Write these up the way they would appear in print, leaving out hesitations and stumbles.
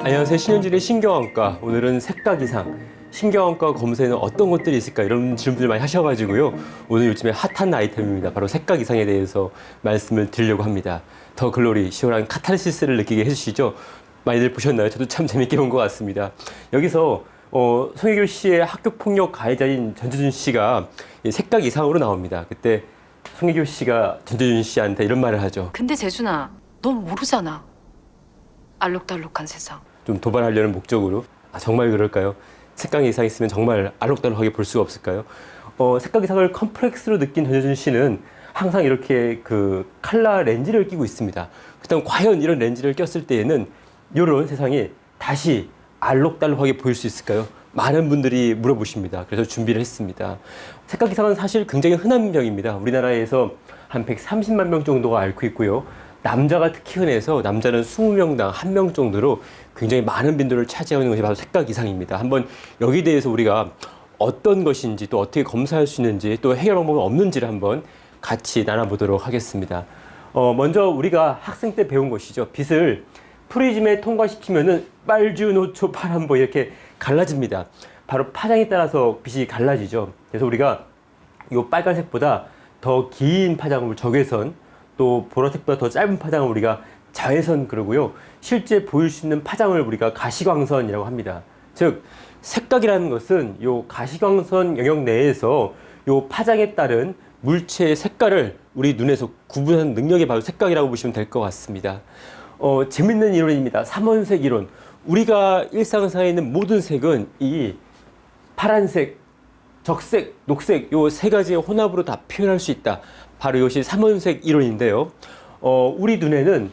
안녕하세요. 신현준의 신경안과. 오늘은 색각 이상, 신경안과 검사에는 어떤 것들이 있을까 이런 질문들 많이 하셔가지고요. 오늘 요즘에 핫한 아이템입니다. 바로 색각 이상에 대해서 말씀을 드리려고 합니다. 더 글로리, 시원한 카타르시스를 느끼게 해주시죠. 많이들 보셨나요? 저도 참 재밌게 본 것 같습니다. 여기서 송혜교 씨의 학교폭력 가해자인 전재준 씨가 색각 이상으로 나옵니다. 그때 송혜교 씨가 전재준 씨한테 이런 말을 하죠. 근데 재준아, 넌 모르잖아. 알록달록한 세상. 좀 도발하려는 목적으로. 정말 그럴까요? 색각 이상 있으면 정말 알록달록하게 볼 수가 없을까요? 색각 이상을 컴플렉스로 느낀 전재준 씨는 항상 이렇게 그 칼라 렌즈를 끼고 있습니다. 그렇다면 과연 이런 렌즈를 꼈을 때에는 이런 세상이 다시 알록달록하게 보일 수 있을까요? 많은 분들이 물어보십니다. 그래서 준비를 했습니다. 색각 이상은 사실 굉장히 흔한 병입니다. 우리나라에서 한 130만 명 정도가 앓고 있고요. 남자가 특히 흔해서 남자는 20명당 1명 정도로 굉장히 많은 빈도를 차지하고 있는 것이 바로 색각 이상입니다. 한번 여기에 대해서 우리가 어떤 것인지 또 어떻게 검사할 수 있는지 또 해결 방법은 없는지를 한번 같이 나눠보도록 하겠습니다. 먼저 우리가 학생 때 배운 것이죠. 빛을 프리즘에 통과시키면은 빨주, 노초, 파란보 이렇게 갈라집니다. 바로 파장에 따라서 빛이 갈라지죠. 그래서 우리가 이 빨간색보다 더 긴 파장을 적외선, 또 보라색보다 더 짧은 파장을 우리가 자외선 그러고요. 실제 보일 수 있는 파장을 우리가 가시광선이라고 합니다. 즉 색각이라는 것은 이 가시광선 영역 내에서 이 파장에 따른 물체의 색깔을 우리 눈에서 구분하는 능력이 바로 색각이라고 보시면 될 것 같습니다. 재밌는 이론입니다. 삼원색 이론. 우리가 일상생활에 있는 모든 색은 이 파란색, 적색, 녹색 요 세 가지의 혼합으로 다 표현할 수 있다. 바로 이것이 삼원색 이론인데요. 우리 눈에는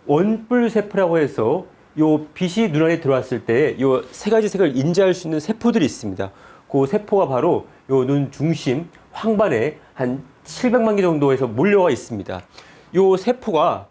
원뿔세포라고 해서 요 빛이 눈 안에 들어왔을 때 요 세 가지 색을 인지할 수 있는 세포들이 있습니다. 그 세포가 바로 요 눈 중심 황반에 한 700만 개 정도에서 몰려와 있습니다. 요 세포가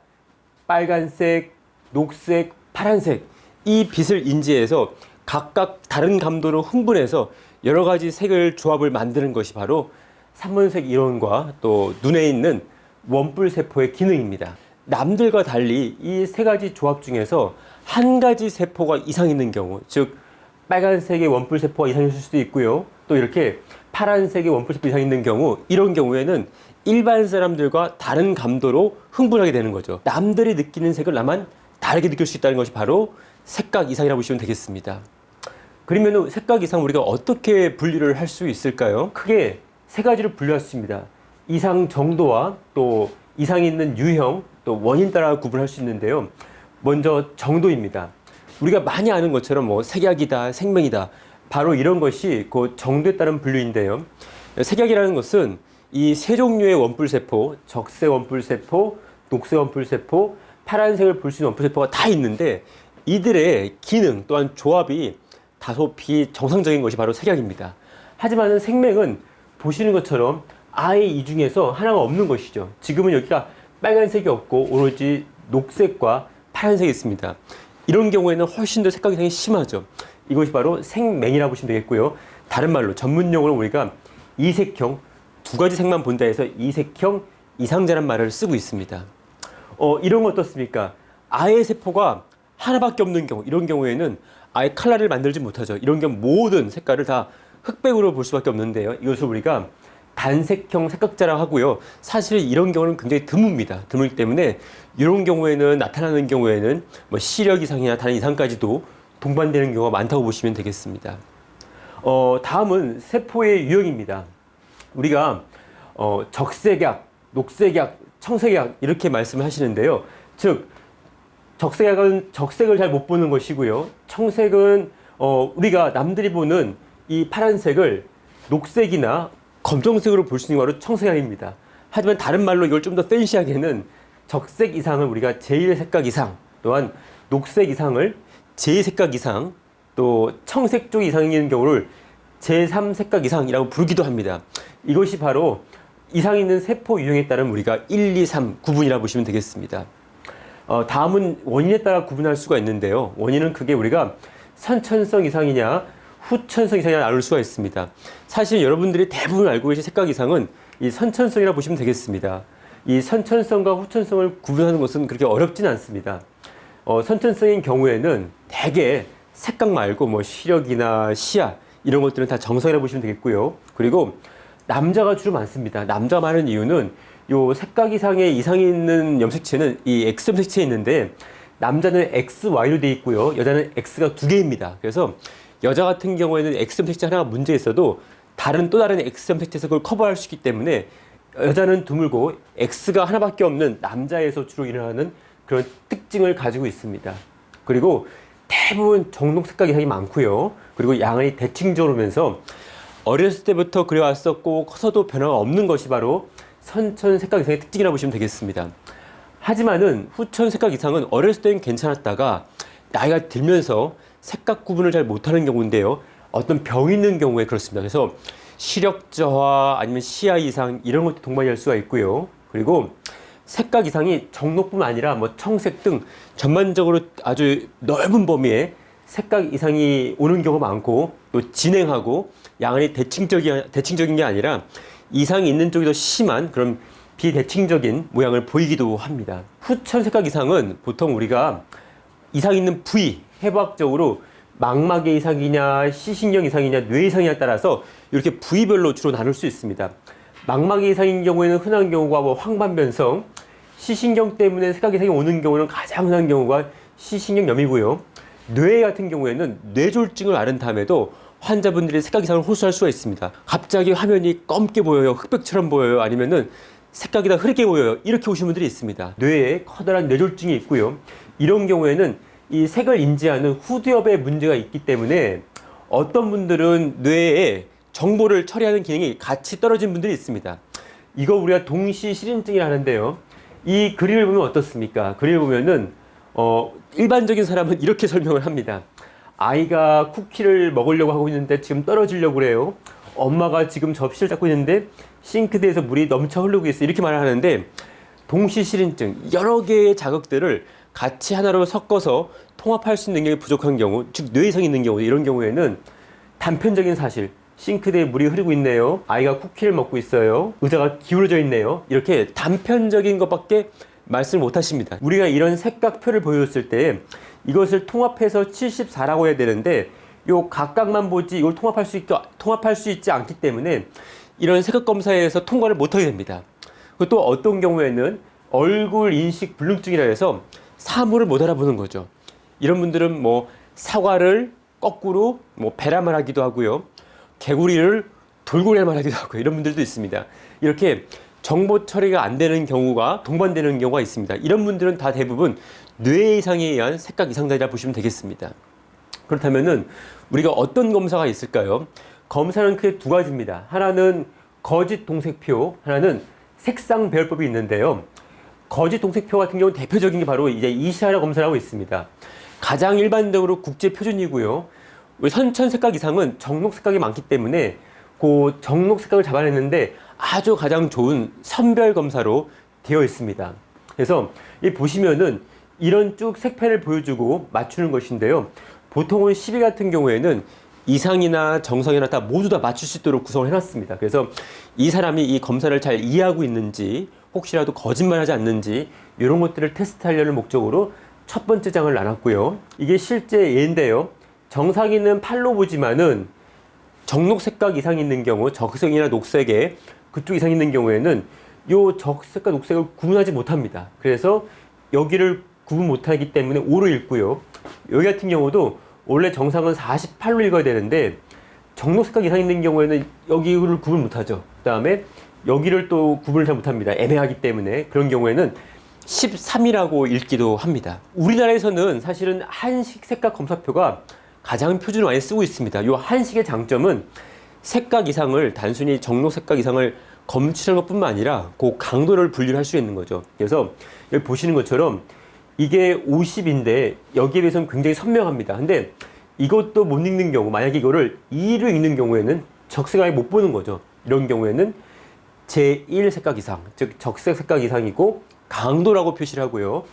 빨간색, 녹색, 파란색 이 빛을 인지해서 각각 다른 감도로 흥분해서 여러 가지 색을 조합을 만드는 것이 바로 삼원색 이론과 또 눈에 있는 원뿔세포의 기능입니다. 남들과 달리 이 세 가지 조합 중에서 한 가지 세포가 이상 있는 경우, 즉 빨간색의 원뿔세포가 이상 있을 수도 있고요. 또 이렇게 파란색의 원뿔세포 이상 있는 경우, 이런 경우에는 일반 사람들과 다른 감도로 흥분하게 되는 거죠. 남들이 느끼는 색을 나만 다르게 느낄 수 있다는 것이 바로 색각 이상이라고 보시면 되겠습니다. 그러면 색각 이상 우리가 어떻게 분류를 할 수 있을까요? 크게 세 가지로 분류할 수 있습니다. 이상 정도와 또 이상이 있는 유형, 또 원인 따라 구분할 수 있는데요. 먼저 정도입니다. 우리가 많이 아는 것처럼 뭐 색약이다, 생명이다. 바로 이런 것이 그 정도에 따른 분류인데요. 색약이라는 것은 이 세 종류의 원뿔세포, 적색 원뿔세포, 녹색 원뿔세포, 파란색을 볼 수 있는 원뿔세포가 다 있는데 이들의 기능 또한 조합이 다소 비정상적인 것이 바로 색약입니다. 하지만 생명은 보시는 것처럼 아예 이 중에서 하나가 없는 것이죠. 지금은 여기가 빨간색이 없고 오로지 녹색과 파란색이 있습니다. 이런 경우에는 훨씬 더 색각 이상이 심하죠. 이것이 바로 생맹이라고 보시면 되겠고요. 다른 말로 전문용어로 우리가 이색형, 두 가지 색만 본다 해서 이색형 이상자란 말을 쓰고 있습니다. 이런 거 어떻습니까? 아예 세포가 하나밖에 없는 경우, 이런 경우에는 아예 칼라를 만들지 못하죠. 이런 경우 모든 색깔을 다 흑백으로 볼 수밖에 없는데요. 이것을 우리가 단색형 색각자라고 하고요. 사실 이런 경우는 굉장히 드뭅니다. 드물기 때문에 이런 경우에는 나타나는 경우에는 뭐 시력 이상이나 다른 이상까지도 동반되는 경우가 많다고 보시면 되겠습니다. 다음은 세포의 유형입니다. 우리가 적색약, 녹색약, 청색약 이렇게 말씀을 하시는데요. 즉 적색약은 적색을 잘 못 보는 것이고요. 청색은 우리가 남들이 보는 이 파란색을 녹색이나 검정색으로 볼 수 있는 게 바로 청색약입니다. 하지만 다른 말로 이걸 좀 더 팬시하게는 적색 이상을 우리가 제1색각 이상, 또한 녹색 이상을 제2색각 이상, 또 청색 쪽 이상인 경우를 제3색각 이상이라고 부르기도 합니다. 이것이 바로 이상 있는 세포 유형에 따른 우리가 1, 2, 3 구분이라고 보시면 되겠습니다. 다음은 원인에 따라 구분할 수가 있는데요. 원인은 그게 우리가 선천성 이상이냐 후천성 이상이냐 나눌 수가 있습니다. 사실 여러분들이 대부분 알고 계신 색각 이상은 이 선천성이라고 보시면 되겠습니다. 이 선천성과 후천성을 구분하는 것은 그렇게 어렵진 않습니다. 선천성인 경우에는 대개 색각 말고 뭐 시력이나 시야 이런 것들은 다 정상이라고 보시면 되겠고요. 그리고 남자가 주로 많습니다. 남자가 많은 이유는 요 색각 이상의 이상이 있는 염색체는 이 X 염색체에 있는데 남자는 XY로 되어 있고요. 여자는 X가 2개입니다. 그래서 여자 같은 경우에는 X 염색체 하나가 문제 있어도 또 다른 X 염색체에서 그걸 커버할 수 있기 때문에 여자는 드물고 X가 하나밖에 없는 남자에서 주로 일어나는 그런 특징을 가지고 있습니다. 그리고 대부분 정록 색각 이상이 많고요. 그리고 양이 대칭적으로 오면서 어렸을 때부터 그래왔었고 커서도 변화가 없는 것이 바로 선천 색각 이상의 특징이라고 보시면 되겠습니다. 하지만은 후천 색각 이상은 어렸을 때는 괜찮았다가 나이가 들면서 색각 구분을 잘 못하는 경우인데요. 어떤 병이 있는 경우에 그렇습니다. 그래서 시력 저하 아니면 시야 이상 이런 것도 동반할 수가 있고요. 그리고 색각 이상이 정록뿐만 아니라 뭐 청색 등 전반적으로 아주 넓은 범위에 색각 이상이 오는 경우가 많고 또 진행하고 양안이 대칭적인 게 아니라 이상이 있는 쪽이 더 심한 그런 비대칭적인 모양을 보이기도 합니다. 후천 색각 이상은 보통 우리가 이상 있는 부위, 해부학적으로 망막의 이상이냐, 시신경 이상이냐, 뇌 이상이냐에 따라서 이렇게 부위별로 주로 나눌 수 있습니다. 망막의 이상인 경우에는 흔한 경우가 뭐 황반변성, 시신경 때문에 색각 이상이 오는 경우는 가장 흔한 경우가 시신경염이고요. 뇌 같은 경우에는 뇌졸중을 앓은 다음에도 환자분들이 색각 이상을 호소할 수가 있습니다. 갑자기 화면이 검게 보여요, 흑백처럼 보여요, 아니면은 색각이 다 흐리게 보여요, 이렇게 오시는 분들이 있습니다. 뇌에 커다란 뇌졸중이 있고요. 이런 경우에는 이 색을 인지하는 후두엽에 문제가 있기 때문에 어떤 분들은 뇌에 정보를 처리하는 기능이 같이 떨어진 분들이 있습니다. 이거 우리가 동시실인증이라 하는데요. 이 그림을 보면 어떻습니까? 그림을 보면은 일반적인 사람은 이렇게 설명을 합니다. 아이가 쿠키를 먹으려고 하고 있는데 지금 떨어지려고 그래요. 엄마가 지금 접시를 잡고 있는데 싱크대에서 물이 넘쳐 흐르고 있어요. 이렇게 말을 하는데 동시실인증, 여러 개의 자극들을 같이 하나로 섞어서 통합할 수 있는 능력이 부족한 경우, 즉 뇌이상이 있는 경우, 이런 경우에는 단편적인 사실, 싱크대에 물이 흐르고 있네요, 아이가 쿠키를 먹고 있어요, 의자가 기울어져 있네요, 이렇게 단편적인 것밖에 말씀을 못 하십니다. 우리가 이런 색각표를 보여줬을 때 이것을 통합해서 74라고 해야 되는데 요 각각만 보지 이걸 통합할 수 있지 않기 때문에 이런 색각 검사에서 통과를 못하게 됩니다. 그리고 또 어떤 경우에는 얼굴 인식 불능증이라 해서 사물을 못 알아보는 거죠. 이런 분들은 뭐 사과를 거꾸로 뭐 배라말 하기도 하고요, 개구리를 돌고래말 하기도 하고 이런 분들도 있습니다. 이렇게 정보 처리가 안 되는 경우가 동반되는 경우가 있습니다. 이런 분들은 다 대부분 뇌 이상에 의한 색각 이상자리라 보시면 되겠습니다. 그렇다면은 우리가 어떤 검사가 있을까요? 검사는 크게 두 가지입니다. 하나는 거짓 동색표, 하나는 색상 배열법이 있는데요. 거짓 동색표 같은 경우는 대표적인 게 바로 이제 이시아라 검사라고 있습니다. 가장 일반적으로 국제 표준이고요. 선천 색각 이상은 정록 색각이 많기 때문에 그 정록 색각을 잡아냈는데 아주 가장 좋은 선별 검사로 되어 있습니다. 그래서 이 보시면은 이런 쭉 색패를 보여주고 맞추는 것인데요. 보통은 12 같은 경우에는 이상이나 정상이나 다 모두 다 맞출 수 있도록 구성을 해놨습니다. 그래서 이 사람이 이 검사를 잘 이해하고 있는지, 혹시라도 거짓말하지 않는지 이런 것들을 테스트하려는 목적으로 첫 번째 장을 나눴고요. 이게 실제 예인데요. 정상인은 팔로 보지만은 정록 색각 이상 있는 경우, 적색이나 녹색에 그쪽 이상 있는 경우에는 요 적색과 녹색을 구분하지 못합니다. 그래서 여기를 구분 못하기 때문에 5로 읽고요. 여기 같은 경우도 원래 정상은 48로 읽어야 되는데 정록 색각 이상 있는 경우에는 여기를 구분 못하죠. 그 다음에 여기를 또 구분을 잘 못합니다. 애매하기 때문에. 그런 경우에는 13이라고 읽기도 합니다. 우리나라에서는 사실은 한식 색각 검사표가 가장 표준을 많이 쓰고 있습니다. 이 한식의 장점은 색각 이상을 단순히 정록 색각 이상을 검출하는 것뿐만 아니라 그 강도를 분류를 할 수 있는 거죠. 그래서 여기 보시는 것처럼 이게 50인데 여기에 비해서는 굉장히 선명합니다. 근데 이것도 못 읽는 경우, 만약에 이거를 2로 읽는 경우에는 적색하게 못 보는 거죠. 이런 경우에는 제1 색각 이상, 즉 적색 색각 이상이고 강도라고 표시를 하고요.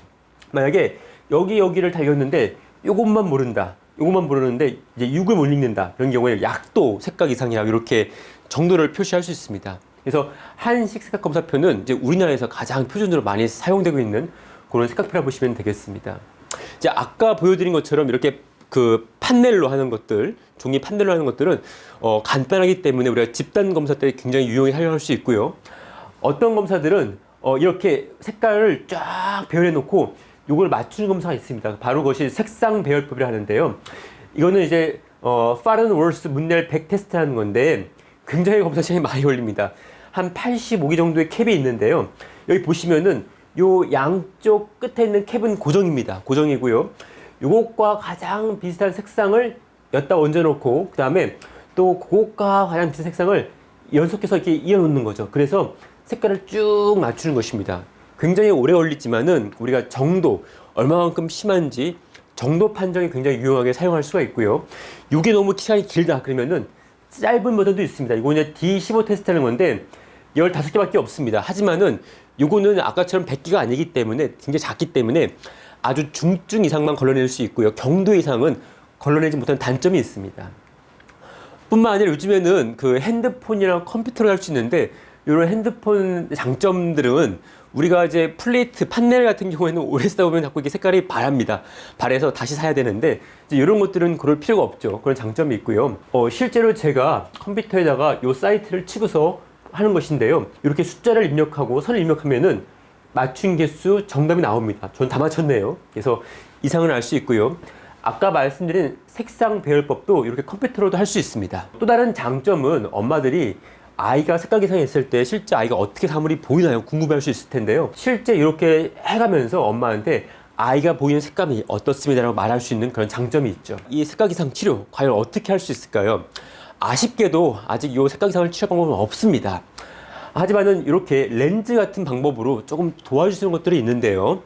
만약에 여기를 다 읽었는데 요것만 모른다, 요것만 모르는데 이제 6을 못 읽는다, 그런 경우에 약도 색각 이상이라고 이렇게 정도를 표시할 수 있습니다. 그래서 한식 색각 검사표는 이제 우리나라에서 가장 표준으로 많이 사용되고 있는 그런 색각표라고 보시면 되겠습니다. 이제 아까 보여드린 것처럼 이렇게 그 판넬로 하는 것들, 종이 판넬로 하는 것들은 간단하기 때문에 우리가 집단 검사 때 굉장히 유용히 활용할 수 있고요. 어떤 검사들은 이렇게 색깔을 쫙 배열해 놓고 이걸 맞추는 검사가 있습니다. 바로 그것이 색상 배열법이라 하는데요. 이거는 이제 파른 월스 문넬 100 테스트하는 건데 굉장히 검사 시간이 많이 걸립니다. 한 85개 정도의 캡이 있는데요. 여기 보시면은 요 양쪽 끝에 있는 캡은 고정입니다. 고정이고요. 요것과 가장 비슷한 색상을 여기다 얹어놓고 그 다음에 또 그것과 가장 비슷한 색상을 연속해서 이렇게 이어놓는 거죠. 그래서 색깔을 쭉 맞추는 것입니다. 굉장히 오래 걸리지만은 우리가 정도, 얼마만큼 심한지 정도 판정이 굉장히 유용하게 사용할 수가 있고요. 이게 너무 시간이 길다 그러면은 짧은 버전도 있습니다. 이거는 D15 테스트하는 건데 15개밖에 없습니다. 하지만은 요거는 아까처럼 100개가 아니기 때문에 굉장히 작기 때문에 아주 중증 이상만 걸러낼 수 있고요. 경도 이상은 걸러내지 못하는 단점이 있습니다. 뿐만 아니라 요즘에는 그 핸드폰이랑 컴퓨터를 할 수 있는데 이런 핸드폰 장점들은 우리가 이제 플레이트, 판넬 같은 경우에는 오래 쓰다 보면 자꾸 이게 색깔이 바랍니다. 바래서 다시 사야 되는데 이제 이런 것들은 그럴 필요가 없죠. 그런 장점이 있고요. 실제로 제가 컴퓨터에다가 이 사이트를 치고서 하는 것인데요. 이렇게 숫자를 입력하고 선을 입력하면은 맞춘 개수 정답이 나옵니다. 전 다 맞췄네요. 그래서 이상을 알 수 있고요. 아까 말씀드린 색상 배열법도 이렇게 컴퓨터로도 할 수 있습니다. 또 다른 장점은 엄마들이 아이가 색깔 이상했을 때 실제 아이가 어떻게 사물이 보이나요? 궁금해할 수 있을 텐데요. 실제 이렇게 해가면서 엄마한테 아이가 보이는 색감이 어떻습니다라고 말할 수 있는 그런 장점이 있죠. 이 색깔 이상 치료 과연 어떻게 할 수 있을까요? 아쉽게도 아직 이 색깔 이상을 치료 방법은 없습니다. 하지만은 이렇게 렌즈 같은 방법으로 조금 도와줄 수 있는 것들이 있는데요.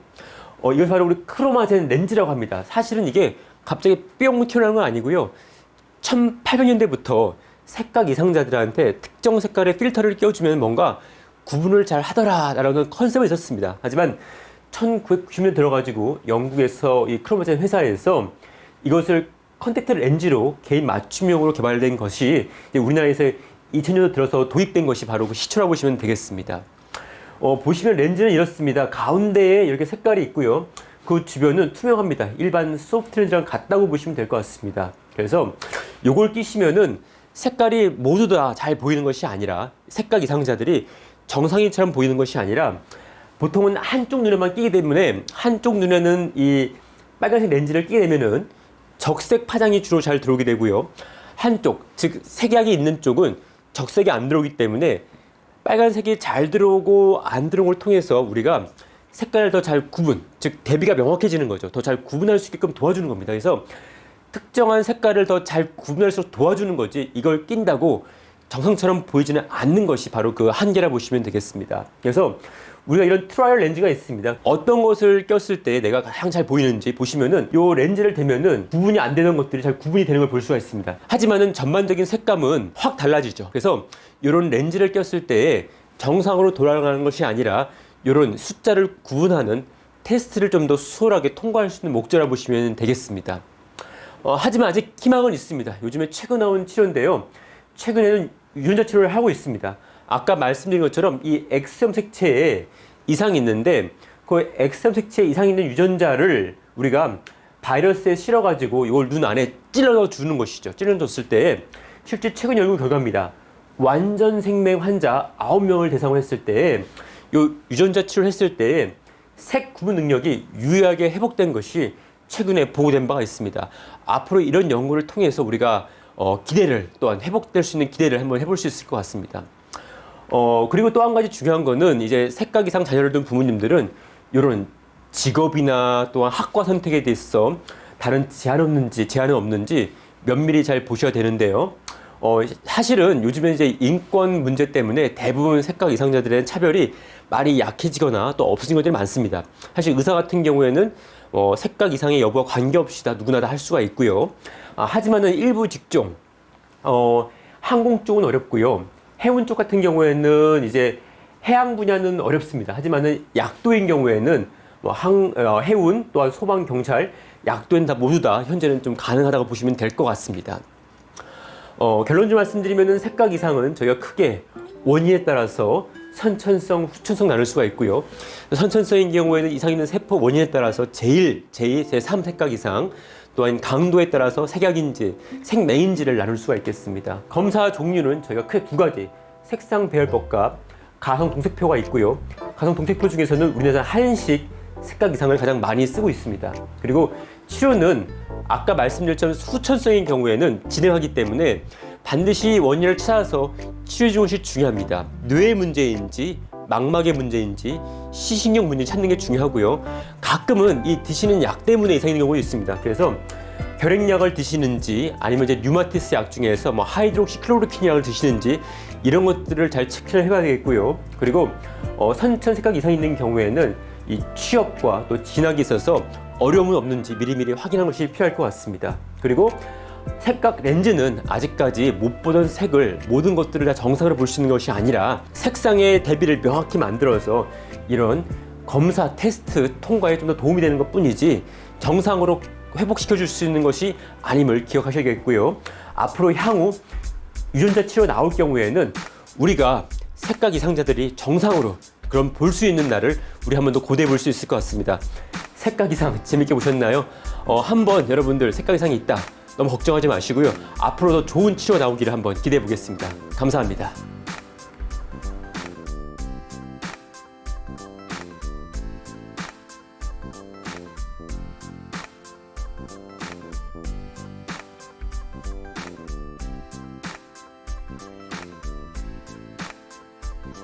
이걸 바로 우리 크로마젠 렌즈라고 합니다. 사실은 이게 갑자기 뿅 튀어나온 건 아니고요. 1800년대부터 색각 이상자들한테 특정 색깔의 필터를 껴주면 뭔가 구분을 잘 하더라라는 컨셉이 있었습니다. 하지만 1990년 들어가지고 영국에서 이 크로마젠 회사에서 이것을 컨택트 렌즈로 개인 맞춤용으로 개발된 것이 이제 우리나라에서 2000년도 들어서 도입된 것이 바로 그 시초라고 보시면 되겠습니다. 보시면 렌즈는 이렇습니다. 가운데에 이렇게 색깔이 있고요. 그 주변은 투명합니다. 일반 소프트 렌즈랑 같다고 보시면 될 것 같습니다. 그래서 요걸 끼시면은 색깔이 모두 다 잘 보이는 것이 아니라 색각 이상자들이 정상인처럼 보이는 것이 아니라 보통은 한쪽 눈에만 끼기 때문에 한쪽 눈에는 이 빨간색 렌즈를 끼게 되면은 적색 파장이 주로 잘 들어오게 되고요. 한쪽, 즉 색약이 있는 쪽은 적색이 안 들어오기 때문에 빨간색이 잘 들어오고 안 들어온 걸 통해서 우리가 색깔을 더 잘 구분, 즉 대비가 명확해지는 거죠. 더 잘 구분할 수 있게끔 도와주는 겁니다. 그래서 특정한 색깔을 더 잘 구분할 수 있도록 도와주는 거지 이걸 낀다고 정상처럼 보이지는 않는 것이 바로 그 한계라 보시면 되겠습니다. 그래서 우리가 이런 트라이얼 렌즈가 있습니다. 어떤 것을 꼈을 때 내가 가장 잘 보이는지 보시면은 요 렌즈를 대면은 구분이 안 되는 것들이 잘 구분이 되는 걸 볼 수가 있습니다. 하지만은 전반적인 색감은 확 달라지죠. 그래서 이런 렌즈를 꼈을 때 정상으로 돌아가는 것이 아니라 이런 숫자를 구분하는 테스트를 좀 더 수월하게 통과할 수 있는 목적이라 보시면 되겠습니다. 하지만 아직 희망은 있습니다. 요즘에 최근 나온 치료인데요. 최근에는 유전자 치료를 하고 있습니다. 아까 말씀드린 것처럼 이 X형 색채에 이상이 있는데 그 X형 색채에 이상이 있는 유전자를 우리가 바이러스에 실어가지고 이걸 눈 안에 찔러 주는 것이죠. 찔러 줬을 때 실제 최근 연구 결과입니다. 완전 생맹 환자 9명을 대상으로 했을 때 이 유전자 치료를 했을 때 색 구분 능력이 유효하게 회복된 것이 최근에 보고된 바가 있습니다. 앞으로 이런 연구를 통해서 우리가 기대를 또한 회복될 수 있는 기대를 한번 해볼 수 있을 것 같습니다. 그리고 또 한 가지 중요한 거는 이제 색각 이상 자녀를 둔 부모님들은 이런 직업이나 또한 학과 선택에 대해서 다른 제한은 없는지 면밀히 잘 보셔야 되는데요. 사실은 요즘에 이제 인권 문제 때문에 대부분 색각 이상자들의 차별이 많이 약해지거나 또 없어진 것들이 많습니다. 사실 의사 같은 경우에는 색각 이상의 여부와 관계없이 다 누구나 다 할 수가 있고요. 하지만은 일부 직종, 항공 쪽은 어렵고요. 해운 쪽 같은 경우에는 이제 해양 분야는 어렵습니다. 하지만은 약도인 경우에는 해운 또한 소방, 경찰, 약도는 다 모두 다 현재는 좀 가능하다고 보시면 될 것 같습니다. 결론 좀 말씀드리면은 색각 이상은 저희가 크게 원인에 따라서 선천성, 후천성 나눌 수가 있고요. 선천성인 경우에는 이상 있는 세포 원인에 따라서 제1, 제2, 제3 색각 이상, 또한 강도에 따라서 색약인지, 색매인지를 나눌 수가 있겠습니다. 검사 종류는 저희가 크게 두 가지, 색상 배열법과 가성 동색표가 있고요. 가성 동색표 중에서는 우리나라 한식 색각 이상을 가장 많이 쓰고 있습니다. 그리고 치료는 아까 말씀드렸던 후천성인 경우에는 진행하기 때문에 반드시 원인을 찾아서 치료해 주는 것이 중요합니다. 뇌의 문제인지 망막의 문제인지 시신경 문제 찾는 게 중요하고요. 가끔은 이 드시는 약 때문에 이상 있는 경우도 있습니다. 그래서 결핵약을 드시는지 아니면 이제 류마티스 약 중에서 뭐 하이드록시클로로킨 약을 드시는지 이런 것들을 잘 체크를 해봐야 되겠고요. 그리고 선천 색각 이상이 있는 경우에는 이 취업과 또 진학이 있어서 어려움은 없는지 미리미리 확인하는 것이 필요할 것 같습니다. 그리고 색각 렌즈는 아직까지 못 보던 색을 모든 것들을 다 정상으로 볼 수 있는 것이 아니라 색상의 대비를 명확히 만들어서 이런 검사 테스트 통과에 좀 더 도움이 되는 것 뿐이지 정상으로 회복시켜 줄 수 있는 것이 아님을 기억하셔야겠고요. 앞으로 향후 유전자 치료 나올 경우에는 우리가 색각 이상자들이 정상으로 그럼 볼 수 있는 날을 우리 한 번 더 고대해 볼 수 있을 것 같습니다. 색각 이상 재밌게 보셨나요? 한번 여러분들 색각 이상이 있다. 너무 걱정하지 마시고요. 앞으로 더 좋은 치료가 나오기를 한번 기대해 보겠습니다. 감사합니다.